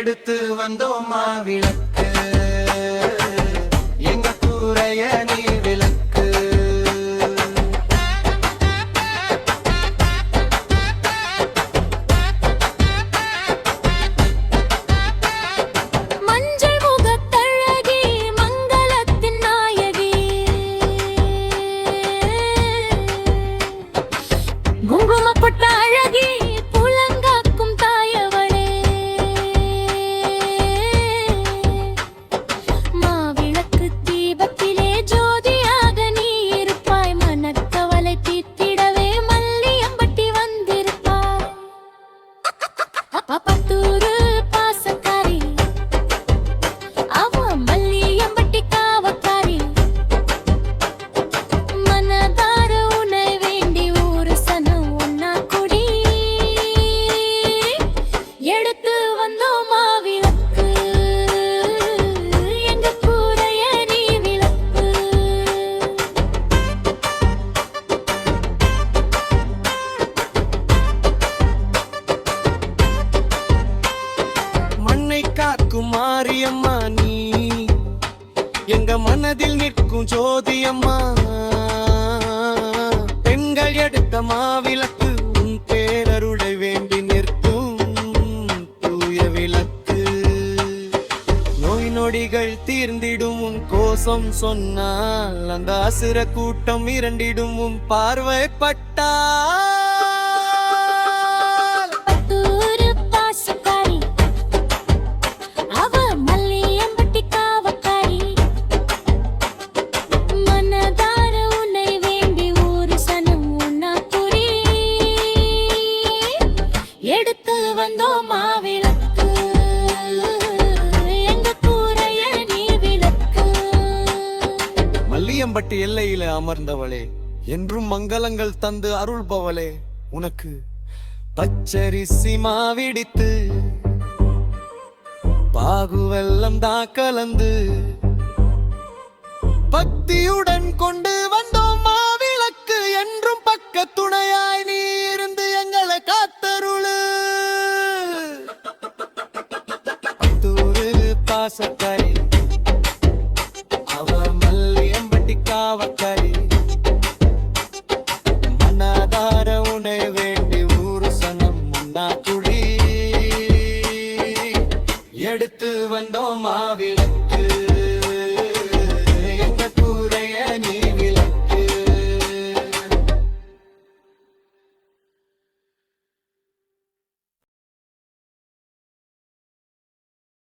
எடுத்து வந்தோம் மாவிளக்கு எங்க கூரைய நீ விளக்கு. மஞ்சள் முகத்தழகி மங்களத்தின் நாயகி, குங்குமப்பட்ட அழகி புலங்காக்கும் தாயவளே, மாவிளக்கு தீபத்திலே ஜோதியாக நீ இருப்பாய். மனக்கவலை தீர்த்திடவே மல்லியம்பட்டி வந்திருப்பாய். பத்தூரு பாசக்காரி அவ மல்லியம்பட்டி காவக்காரி, மனதார உன்னை வேண்டி ஊரு சனம் ஒன்னா குடி எடுத்து வந்தோம் மாவிளக்கு எங்க கூரைய நீ விளக்கு. மண்ணை காக்கும் மாரியம்மா நீ எங்க மனதில் நிற்கும் ஜோதியம்மா. பெண்கள் எடுத்த மாவிளக்கு உன் பேரருளை வேண்டி நிற்கும் தூய விளக்கு. நோய் நொடிகள் தீர்ந்திடும் உன் கோசம் சொன்னால் அந்த அசுர கூட்டம் இரண்டிடும் உன் பார்வைப்பட்டால். பத்தூரு பாசக்காரி அவ மல்லியம்பட்டி காவக்காரி, மனதார உன்னை வேண்டி ஊரு சனம் ஒன்னா குடி எடுத்து வந்தோம் மாவிளக்கு எங்க கூரைய நீ விளக்கு. மல்லியம்பட்டி எல்லையில அமர்ந்தவளே, என்றும் மங்களங்கள் தந்து அருள்பவளே, உனக்கு பச்சரிசி மாவிடித்து பாகுவெல்லம் தான் கலந்து பக்தியுடன் கொண்டு வந்தோம் மாவிளக்கு. என்றும் பக்க துணையாய் நீ இருந்து எங்களை காத்தருளு. பத்தூரு பாசக்காரி அவ மல்லியம்பட்டி காவக்காரி, மனதார உன்னை வேண்டி ஊரு சனம் முன்னா குடி எடுத்து வந்தோம் மாவிளக்கு.